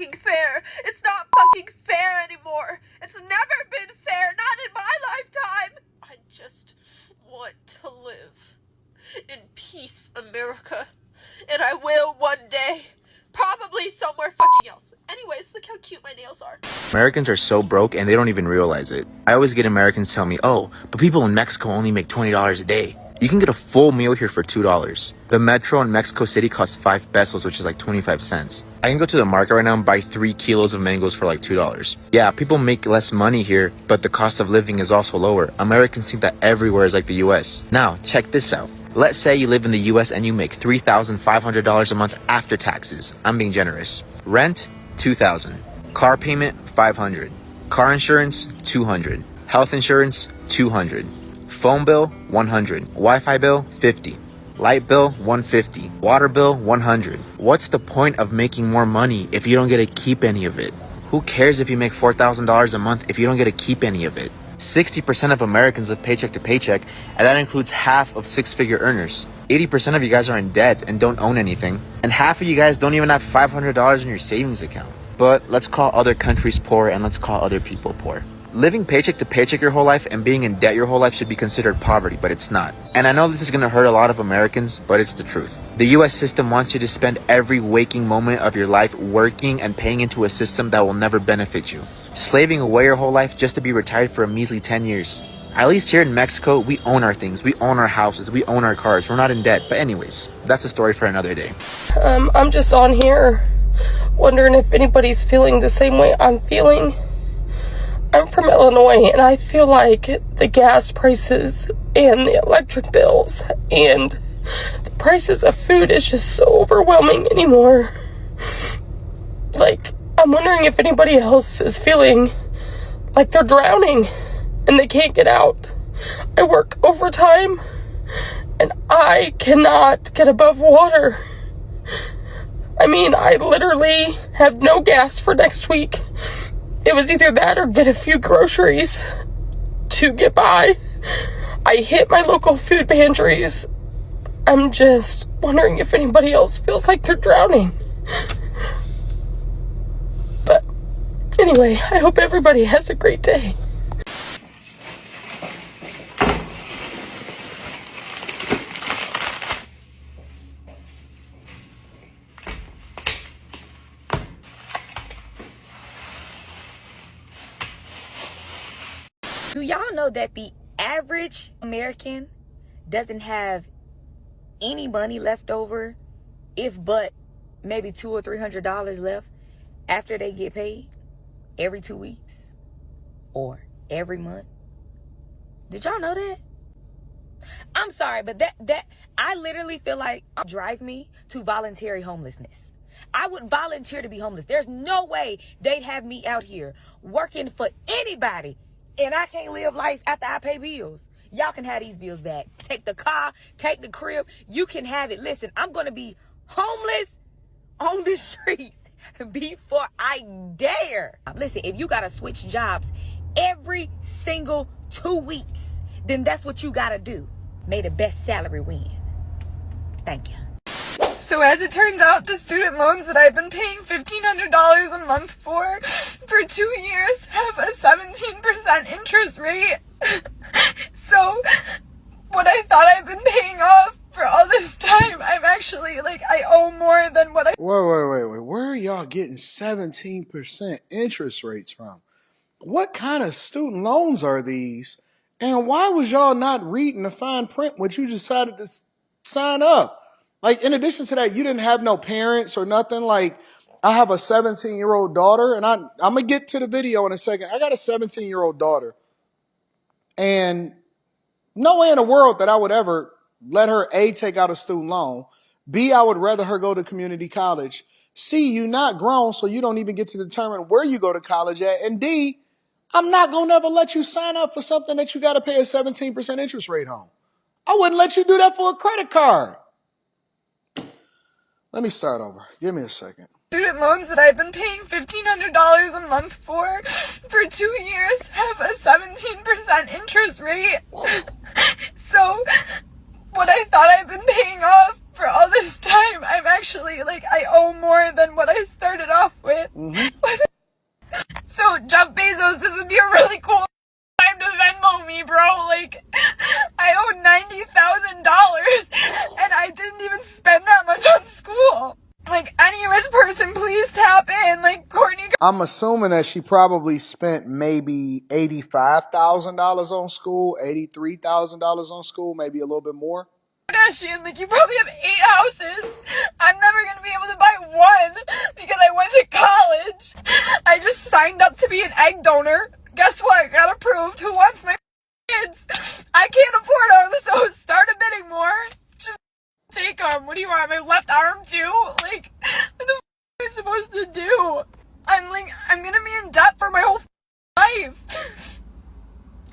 fucking fair. It's not fucking fair anymore. It's never been fair, not in my lifetime. I just want to live in peace, America. And I will one day. Probably somewhere fucking else. Anyways, look how cute my nails are. Americans are so broke and they don't even realize it. I always get Americans tell me, oh, but people in Mexico only make $20 a day. You can get a full meal here for $2. The metro in Mexico City costs 5 pesos, which is like 25 cents. I can go to the market right now and buy 3 kilos of mangoes for like $2. Yeah, people make less money here, but the cost of living is also lower. Americans think that everywhere is like the US. Now, check this out. Let's say you live in the US and you make $3,500 a month after taxes. I'm being generous. Rent, $2,000. Car payment, $500. Car insurance, $200. Health insurance, $200. Phone bill, $100. Wi-Fi bill, $50. Light bill, $150. Water bill, $100. What's the point of making more money if you don't get to keep any of it? Who cares if you make $4,000 a month if you don't get to keep any of it? 60% of Americans live paycheck to paycheck, and that includes half of six-figure earners. 80% of you guys are in debt and don't own anything, and half of you guys don't even have $500 in your savings account. But let's call other countries poor and let's call other people poor. Living paycheck to paycheck your whole life and being in debt your whole life should be considered poverty, but it's not. And I know this is going to hurt a lot of Americans, but it's the truth. The US system wants you to spend every waking moment of your life working and paying into a system that will never benefit you. Slaving away your whole life just to be retired for a measly 10 years. At least here in Mexico, we own our things. We own our houses. We own our cars. We're not in debt. But anyways, that's a story for another day. I'm just on here wondering if anybody's feeling the same way I'm feeling. I'm from Illinois, and I feel like the gas prices and the electric bills and the prices of food is just so overwhelming anymore. Like, I'm wondering if anybody else is feeling like they're drowning and they can't get out. I work overtime, and I cannot get above water. I mean, I literally have no gas for next week. It was either that or get a few groceries to get by. I hit my local food pantries. I'm just wondering if anybody else feels like they're drowning. But anyway, I hope everybody has a great day. Do y'all know that the average American doesn't have any money left over, if but maybe $200 or $300 left after they get paid every 2 weeks or every month? Did y'all know that? I'm sorry, but that I literally feel like drive me to voluntary homelessness. I would volunteer to be homeless. There's no way they'd have me out here working for anybody and I can't live life after I pay bills. Y'all can have these bills back. Take the car, take the crib. You can have it. Listen, I'm going to be homeless on the streets before I dare. Listen, if you got to switch jobs every single 2 weeks, then that's what you got to do. May the best salary win. Thank you. So as it turns out, the student loans that I've been paying $1,500 a month for 2 years have a 17% interest rate. So what I thought I've been paying off for all this time, I'm actually, I owe more than what I... Wait. Where are y'all getting 17% interest rates from? What kind of student loans are these? And why was y'all not reading the fine print when you decided to sign up? In addition to that, you didn't have no parents or nothing. I have a 17-year-old daughter, and I'm going to get to the video in a second. I got a 17-year-old daughter, and no way in the world that I would ever let her, A, take out a student loan, B, I would rather her go to community college, C, you not grown, so you don't even get to determine where you go to college at, and D, I'm not going to ever let you sign up for something that you got to pay a 17% interest rate on. I wouldn't let you do that for a credit card. Let me start over. Give me a second. Student loans that I've been paying $1,500 a month for 2 years have a 17% interest rate. So what I thought I've been paying off for all this time, I'm actually, like, I owe more than what I started off with. So, Jeff Bezos, this would be a really cool time to Venmo me, bro. Like, I owe $90,000, and I didn't even spend that much on school. Like, any rich person, please tap in. Like, Courtney. I'm assuming that she probably spent maybe $85,000 on school, $83,000 on school, maybe a little bit more. Kardashian, like, you probably have 8 houses. I'm never gonna be able to buy one because I went to college. I just signed up to be an egg donor. Guess what? Got approved. Who wants my kids? I can't afford them, so start a bidding war. Just take them. What do you want? My left arm too? Like, what the f am I supposed to do? I'm gonna be in debt for my whole life.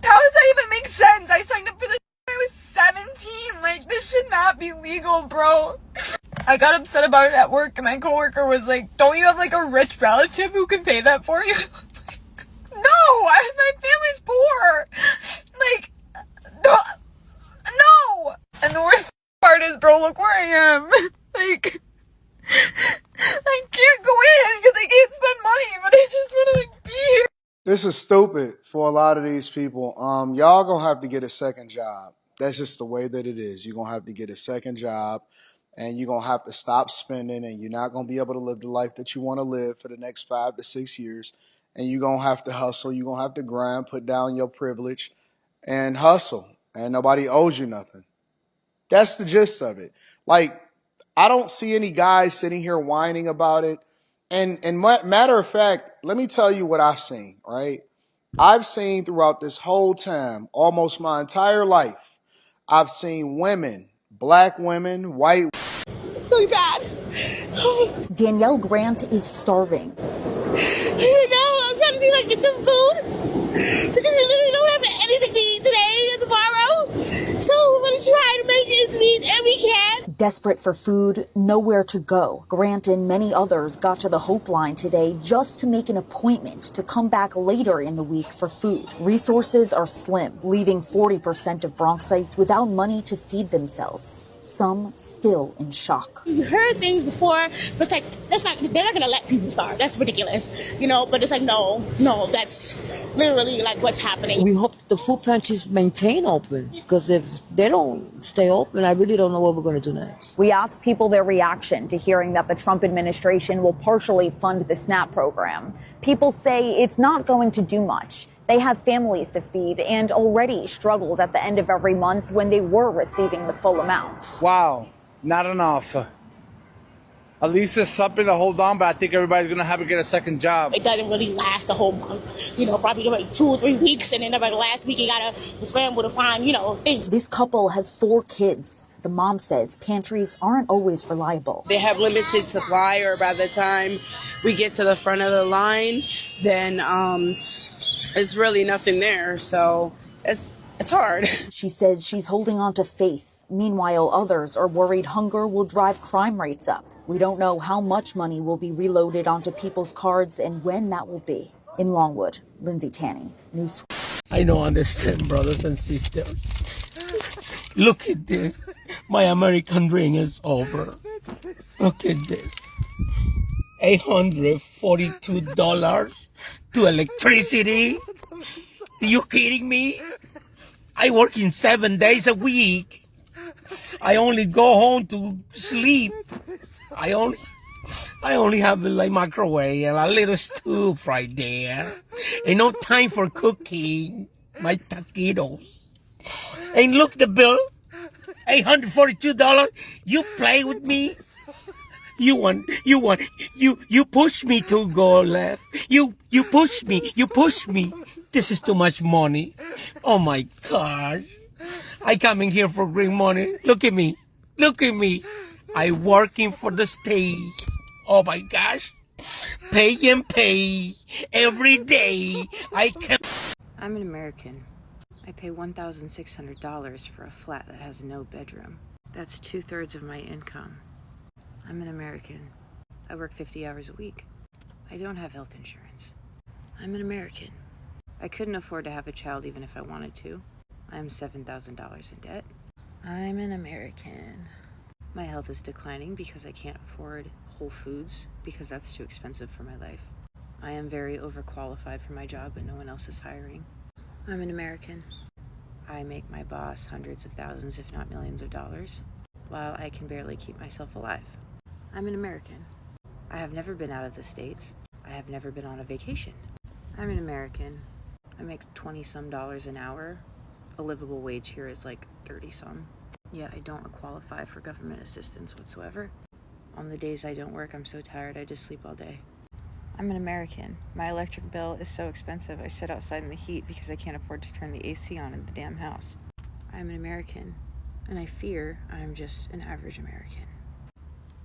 How does that even make sense? I signed up for this when I was 17. Like, this should not be legal, bro. I got upset about it at work, and my coworker was like, don't you have, like, a rich relative who can pay that for you? No, my family's poor. Like, no. And the worst part is, bro, look where I am. Like, I can't go in because I can't spend money, but I just want to, like, be here. This is stupid for a lot of these people. Y'all gonna have to get a second job. That's just the way that it is. You're gonna have to get a second job, and you're gonna have to stop spending, and you're not gonna be able to live the life that you want to live for the next 5 to 6 years. And you're gonna have to hustle. You're gonna have to grind, put down your privilege, and hustle. And nobody owes you nothing. That's the gist of it. Like, I don't see any guys sitting here whining about it. And matter of fact, let me tell you what I've seen, right? I've seen throughout this whole time, almost my entire life, I've seen women, black women, white. It's really bad. Danielle Grant is starving. I'm trying to see if I can get some food because we literally don't have anything to eat today or tomorrow. So we're going to try to make ends meet and we can. Desperate for food, nowhere to go. Grant and many others got to the Hope Line today just to make an appointment to come back later in the week for food. Resources are slim, leaving 40% of Bronxites without money to feed themselves. Some still in shock. You heard things before, but it's like, they're not going to let people starve. That's ridiculous, but it's like, no, that's literally like what's happening. We hope the food pantries maintain open, because if they don't stay open, I really don't know what we're going to do next. We asked people their reaction to hearing that the Trump administration will partially fund the SNAP program. People say it's not going to do much. They have families to feed and already struggled at the end of every month when they were receiving the full amount. Wow, not enough. At least there's something to hold on, but I think everybody's going to have to get a second job. It doesn't really last the whole month, probably like 2 or 3 weeks. And then by the last week, you got to scramble to find, things. This couple has 4 kids. The mom says pantries aren't always reliable. They have limited supply, or by the time we get to the front of the line, then it's really nothing there. So it's hard. She says she's holding on to faith. Meanwhile, others are worried hunger will drive crime rates up. We don't know how much money will be reloaded onto people's cards and when that will be. In Longwood, Lindsay Tanney, News. I don't understand, brothers and sisters. Look at this. My American dream is over. Look at this. $842 to electricity. Are you kidding me? I work in 7 days a week. I only go home to sleep. I only have like microwave and a little stove right there. Ain't no time for cooking my taquitos. And look the bill, $842. You play with me. You push me to go left. You push me. This is too much money. Oh my gosh. I coming here for green money. Look at me. I working for the state. Oh my gosh. Pay and pay every day. I'm an American. I pay $1,600 for a flat that has no bedroom. That's 2/3 of my income. I'm an American. I work 50 hours a week. I don't have health insurance. I'm an American. I couldn't afford to have a child even if I wanted to. I'm $7,000 in debt. I'm an American. My health is declining because I can't afford Whole Foods because that's too expensive for my life. I am very overqualified for my job, but no one else is hiring. I'm an American. I make my boss hundreds of thousands, if not millions of dollars, while I can barely keep myself alive. I'm an American. I have never been out of the States. I have never been on a vacation. I'm an American. I make $20-some an hour. A livable wage here is like 30-some. Yet I don't qualify for government assistance whatsoever. On the days I don't work, I'm so tired I just sleep all day. I'm an American. My electric bill is so expensive I sit outside in the heat because I can't afford to turn the AC on in the damn house. I'm an American, and I fear I'm just an average American.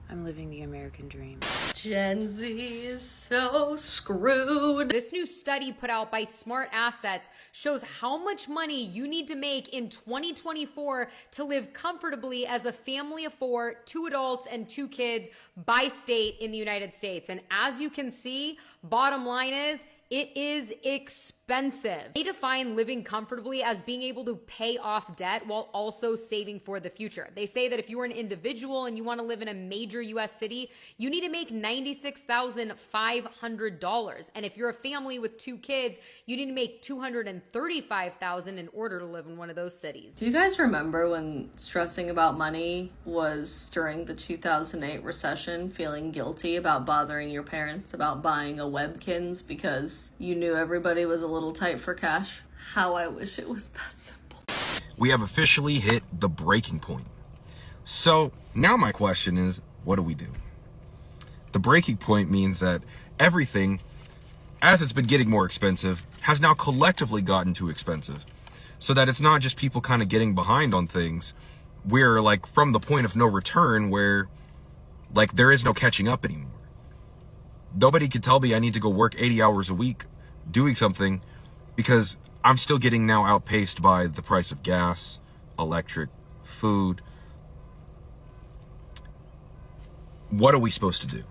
I'm living the American dream. Gen Z is so screwed. This new study put out by Smart Assets shows how much money you need to make in 2024 to live comfortably as a family of 4, 2 adults and 2 kids by state in the United States. And as you can see, bottom line is, it is expensive. They define living comfortably as being able to pay off debt while also saving for the future. They say that if you are an individual and you want to live in a major US city, you need to make $96,500. And if you're a family with 2 kids, you need to make $235,000 in order to live in one of those cities. Do you guys remember when stressing about money was during the 2008 recession, feeling guilty about bothering your parents about buying a Webkins because you knew everybody was a little tight for cash? How I wish it was that simple. We have officially hit the breaking point. So now my question is, what do we do? The breaking point means that everything, as it's been getting more expensive, has now collectively gotten too expensive. So that it's not just people kind of getting behind on things. We're like from the point of no return where like there is no catching up anymore. Nobody can tell me I need to go work 80 hours a week doing something because I'm still getting now outpaced by the price of gas, electric, food. What are we supposed to do?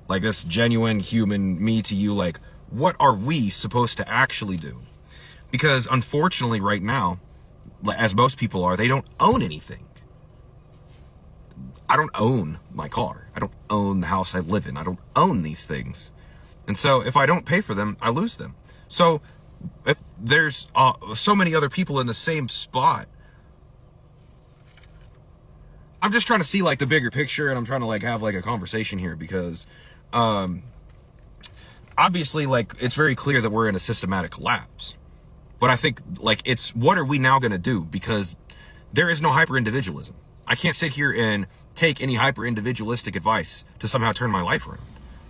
Like this genuine human me to you, like what are we supposed to actually do? Because unfortunately right now, as most people are, they don't own anything. I don't own my car. I don't own the house I live in. I don't own these things. And so if I don't pay for them, I lose them. So if there's so many other people in the same spot, I'm just trying to see like the bigger picture, and I'm trying to like have like a conversation here because obviously like it's very clear that we're in a systematic collapse. But I think like it's what are we now going to do? Because there is no hyper individualism. I can't sit here and take any hyper individualistic advice to somehow turn my life around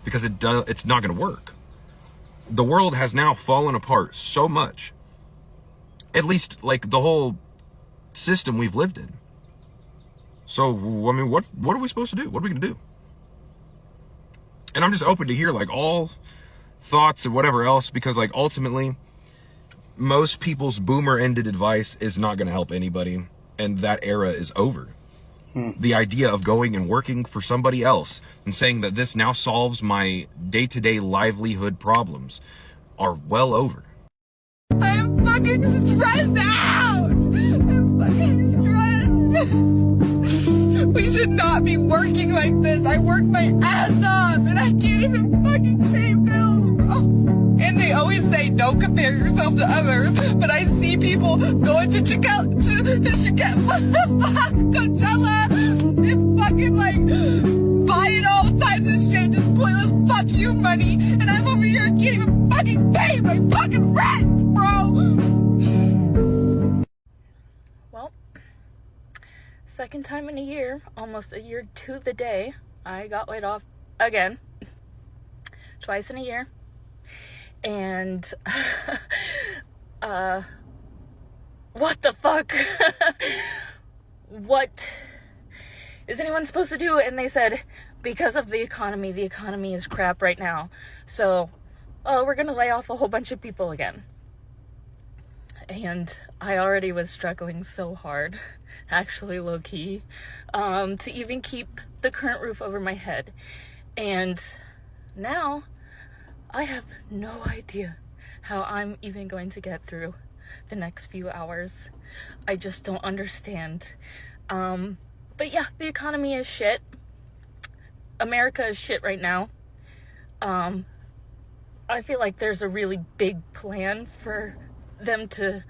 because it's not going to work. The world has now fallen apart so much, at least like the whole system we've lived in. So, I mean, what are we supposed to do? What are we going to do? And I'm just open to hear like all thoughts and whatever else, because like ultimately most people's boomer ended advice is not going to help anybody. And that era is over. The idea of going and working for somebody else and saying that this now solves my day-to-day livelihood problems are well over. I'm fucking stressed out! I'm fucking stressed! We should not be working like this. I work my ass off and I can't even fucking pay bills, bro. And they always say don't compare yourself to others, but I see people going to Coachella and fucking like buying all types of shit, just pointless fuck you money, and I'm over here can't even fucking pay my fucking rent, bro. Well, second time in a year, almost a year to the day, I got laid off again. Twice in a year. And, what the fuck? What is anyone supposed to do? And they said, because of the economy is crap right now. So, we're gonna lay off a whole bunch of people again. And I already was struggling so hard, actually low-key, to even keep the current roof over my head. And now I have no idea how I'm even going to get through the next few hours. I just don't understand. But yeah, the economy is shit. America is shit right now. I feel like there's a really big plan for them to,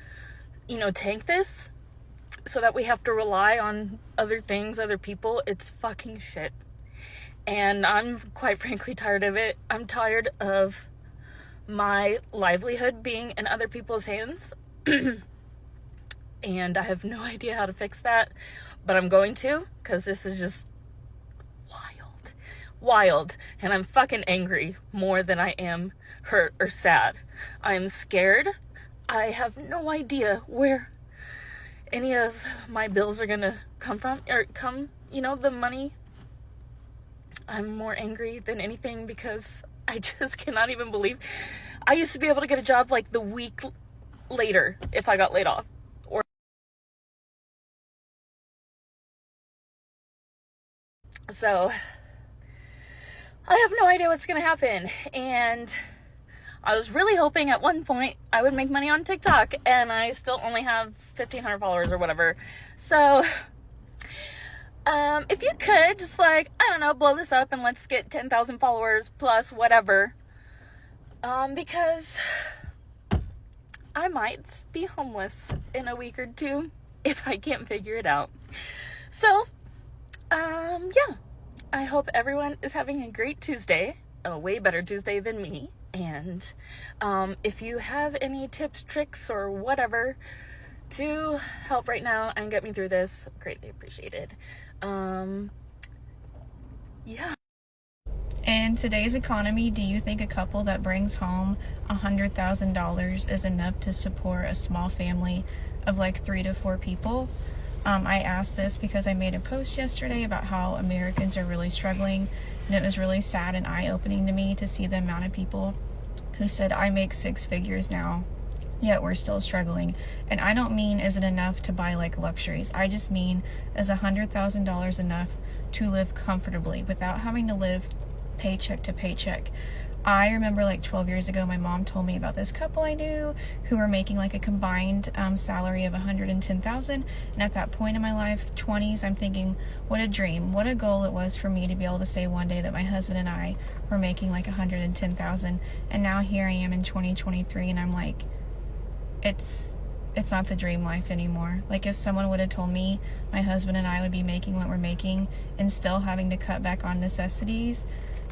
tank this so that we have to rely on other things, other people. It's fucking shit. And I'm quite frankly tired of it. I'm tired of my livelihood being in other people's hands. And I have no idea how to fix that, but I'm going to, because this is just wild. And I'm fucking angry more than I am hurt or sad. I'm scared. I have no idea where any of my bills are gonna come from, or the money. I'm more angry than anything because I just cannot even believe I used to be able to get a job like the week later if I got laid off. So I have no idea what's gonna happen, and I was really hoping at one point I would make money on TikTok, and I still only have 1,500 followers or whatever. So if you could just blow this up and let's get 10,000 followers plus whatever, because I might be homeless in a week or two if I can't figure it out. So yeah, I hope everyone is having a great Tuesday, a way better Tuesday than me. And if you have any tips, tricks, or whatever to help right now and get me through this, greatly appreciated. Yeah. In today's economy, do you think a couple that brings home $100,000 is enough to support a small family of like 3 to 4 people? I asked this because I made a post yesterday about how Americans are really struggling, and it was really sad and eye-opening to me to see the amount of people who said, I make 6 figures now, yet we're still struggling. And I don't mean is it enough to buy like luxuries. I just mean, is $100,000 enough to live comfortably without having to live paycheck to paycheck? I remember like 12 years ago, my mom told me about this couple I knew who were making like a combined salary of $110,000. And at that point in my life, 20s, I'm thinking, what a dream, what a goal it was for me to be able to say one day that my husband and I were making like $110,000. And now here I am in 2023, and I'm like, it's not the dream life anymore. Like if someone would have told me my husband and I would be making what we're making and still having to cut back on necessities,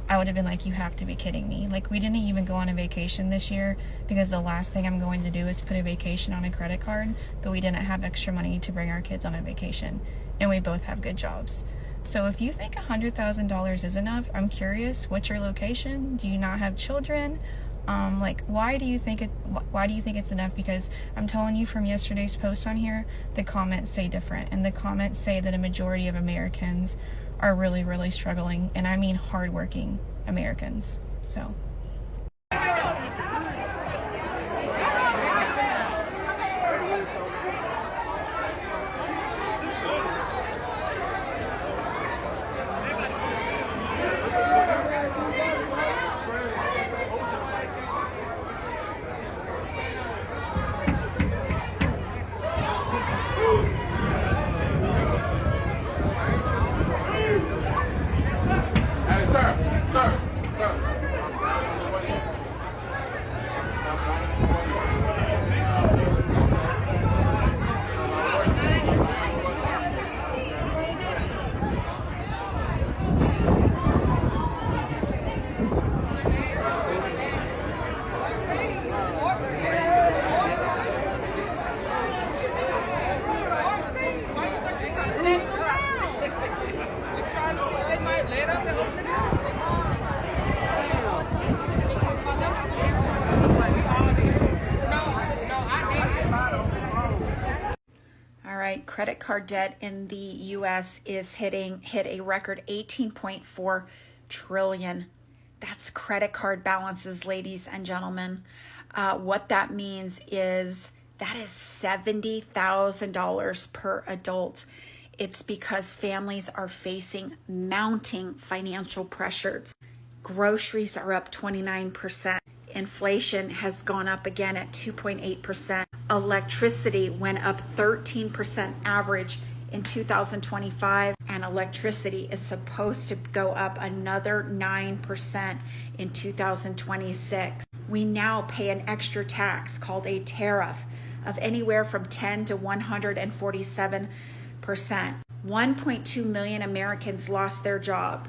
I would have been like, you have to be kidding me. Like we didn't even go on a vacation this year because the last thing I'm going to do is put a vacation on a credit card, but we didn't have extra money to bring our kids on a vacation, and we both have good jobs. So if you think $100,000 is enough, I'm curious, what's your location? Do you not have children? Why do you think it's enough? Because I'm telling you from yesterday's post on here, the comments say different, and the comments say that a majority of Americans are really, really struggling, and I mean hardworking Americans. So credit card debt in the US hit a record 18.4 trillion. That's credit card balances, ladies and gentlemen. What that means is that is $70,000 per adult. It's because families are facing mounting financial pressures. Groceries are up 29%. Inflation has gone up again at 2.8%. Electricity went up 13% average in 2025, and electricity is supposed to go up another 9% in 2026. We now pay an extra tax called a tariff of anywhere from 10 to 147%. 1.2 million Americans lost their job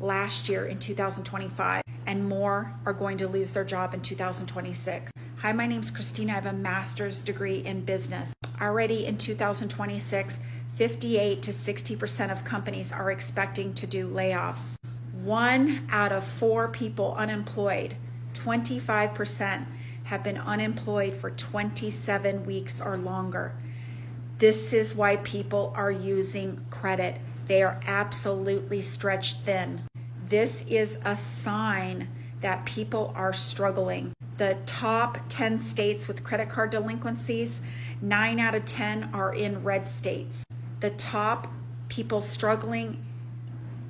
last year in 2025, and more are going to lose their job in 2026. Hi, my name's Christina. I have a master's degree in business. Already in 2026, 58 to 60% of companies are expecting to do layoffs. 1 out of 4 people unemployed, 25%, have been unemployed for 27 weeks or longer. This is why people are using credit. They are absolutely stretched thin. This is a sign that people are struggling. The top 10 states with credit card delinquencies, 9 out of 10 are in red states. The top people struggling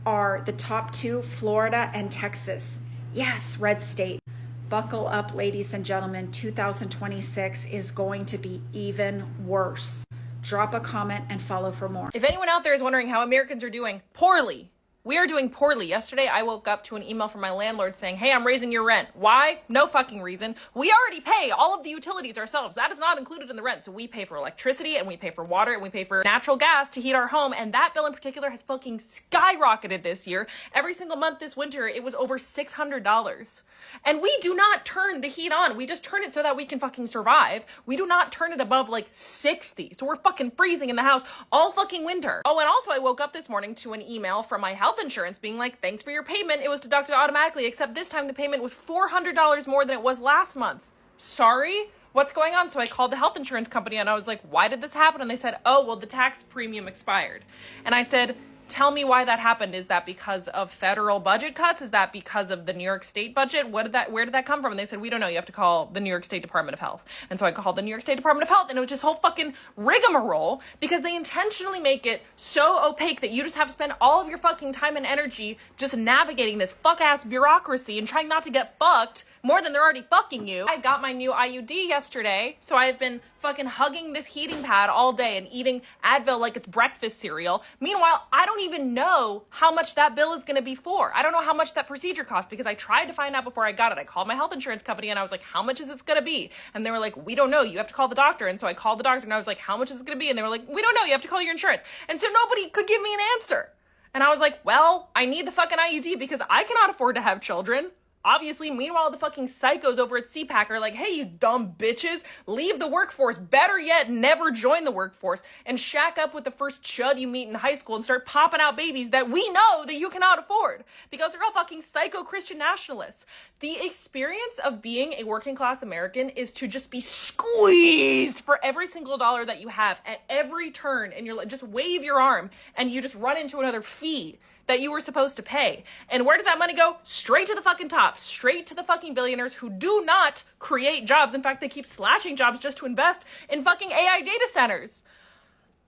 are the top 2, Florida and Texas. Yes, red state. Buckle up, ladies and gentlemen. 2026 is going to be even worse. Drop a comment and follow for more. If anyone out there is wondering how Americans are doing, poorly. We are doing poorly. Yesterday, I woke up to an email from my landlord saying, hey, I'm raising your rent. Why? No fucking reason. We already pay all of the utilities ourselves. That is not included in the rent. So we pay for electricity and we pay for water and we pay for natural gas to heat our home. And that bill in particular has fucking skyrocketed this year. Every single month this winter, it was over $600. And we do not turn the heat on. We just turn it so that we can fucking survive. We do not turn it above like 60. So we're fucking freezing in the house all fucking winter. Oh, and also I woke up this morning to an email from my health insurance being like, thanks for your payment. It was deducted automatically, except this time the payment was $400 more than it was last month. Sorry? What's going on? So I called the health insurance company and I was like, why did this happen? And they said, oh, well, the tax premium expired. And I said, tell me why that happened. Is that because of federal budget cuts? Is that because of the New York State budget? Where did that come from? And they said, we don't know. You have to call the New York State Department of Health. And so I called the New York State Department of Health, and it was just whole fucking rigmarole because they intentionally make it so opaque that you just have to spend all of your fucking time and energy just navigating this fuck-ass bureaucracy and trying not to get fucked more than they're already fucking you. I got my new IUD yesterday, so I've been fucking hugging this heating pad all day and eating Advil like it's breakfast cereal. Meanwhile, I don't even know how much that bill is going to be for. I don't know how much that procedure costs because I tried to find out before I got it. I called my health insurance company and I was like, how much is it going to be? And they were like, we don't know. You have to call the doctor. And so I called the doctor and I was like, how much is it going to be? And they were like, we don't know. You have to call your insurance. And so nobody could give me an answer. And I was like, well, I need the fucking IUD because I cannot afford to have children. Obviously, meanwhile, the fucking psychos over at CPAC are like, hey, you dumb bitches, leave the workforce. Better yet, never join the workforce and shack up with the first chud you meet in high school and start popping out babies that we know that you cannot afford because they're all fucking psycho Christian nationalists. The experience of being a working class American is to just be squeezed for every single dollar that you have at every turn, and you're like, just wave your arm and you just run into another fee that you were supposed to pay. And where does that money go? Straight to the fucking top, straight to the fucking billionaires who do not create jobs. In fact, they keep slashing jobs just to invest in fucking AI data centers.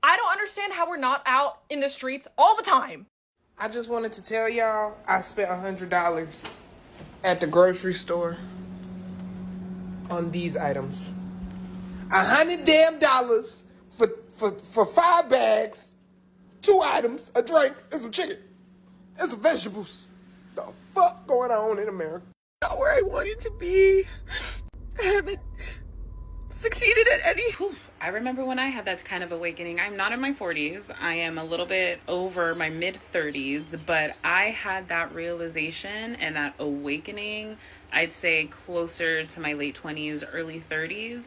I don't understand how we're not out in the streets all the time. I just wanted to tell y'all I spent $100 at the grocery store on these items. $100 damn for 5 bags, 2 items, a drink, and some chicken. And some vegetables. The fuck going on in America? Not where I wanted to be. I haven't succeeded at any. I remember when I had that kind of awakening. I'm not in my 40s. I am a little bit over my mid 30s, but I had that realization and that awakening, I'd say closer to my late 20s, early 30s.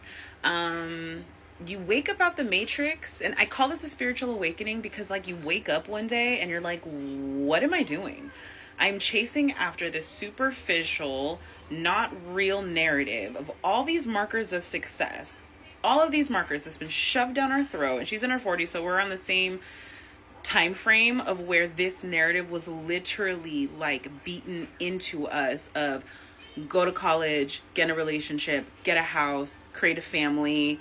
You wake up out the matrix, and I call this a spiritual awakening because like you wake up one day and you're like, what am I doing? I'm chasing after this superficial, not real narrative of all these markers of success. All of these markers that's been shoved down our throat, and she's in her 40s, so we're on the same time frame of where this narrative was literally like beaten into us of go to college, get in a relationship, get a house, create a family,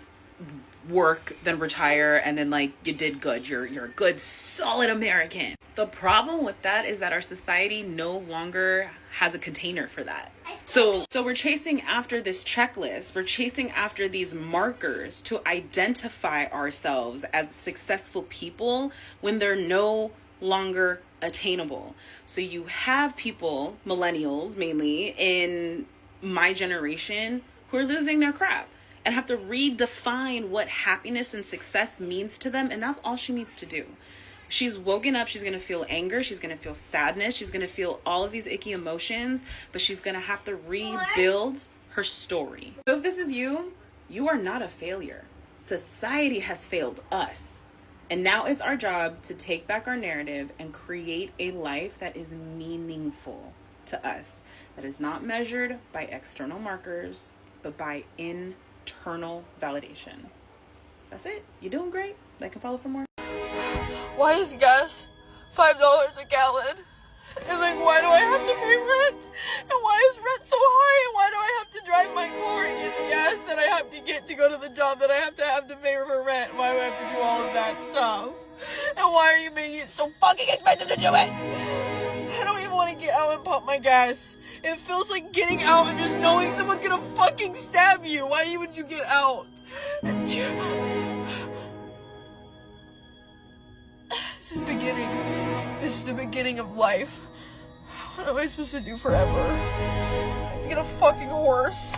work, then retire, and then like you did good. You're a good, solid American. The problem with that is that our society no longer has a container for that. So we're chasing after this checklist. We're chasing after these markers to identify ourselves as successful people when they're no longer attainable. So you have people, millennials mainly, in my generation who are losing their crap and have to redefine what happiness and success means to them. And that's all she needs to do. She's woken up, she's going to feel anger, she's going to feel sadness, she's going to feel all of these icky emotions, but she's going to have to rebuild her story. So if this is you, you are not a failure. Society has failed us. And now it's our job to take back our narrative and create a life that is meaningful to us, that is not measured by external markers, but by internal validation. That's it. You're doing great. Like and follow for more. Why is gas $5 a gallon? And like, why do I have to pay rent? And why is rent so high? And why do I have to drive my car and get the gas that I have to get to go to the job that I have to pay for rent? Why do I have to do all of that stuff? And why are you making it so fucking expensive to do it? I don't even want to get out and pump my gas. It feels like getting out and just knowing someone's gonna fucking stab you. Why would you get out? This is beginning. This is the beginning of life. What am I supposed to do forever? I have to get a fucking horse.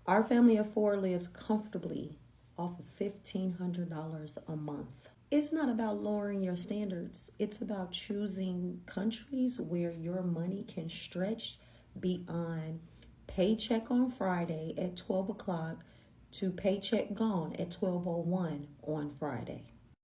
Our family of four lives comfortably off of $1,500 a month. It's not about lowering your standards. It's about choosing countries where your money can stretch beyond paycheck on Friday at 12 o'clock to paycheck gone at 12:01 on Friday.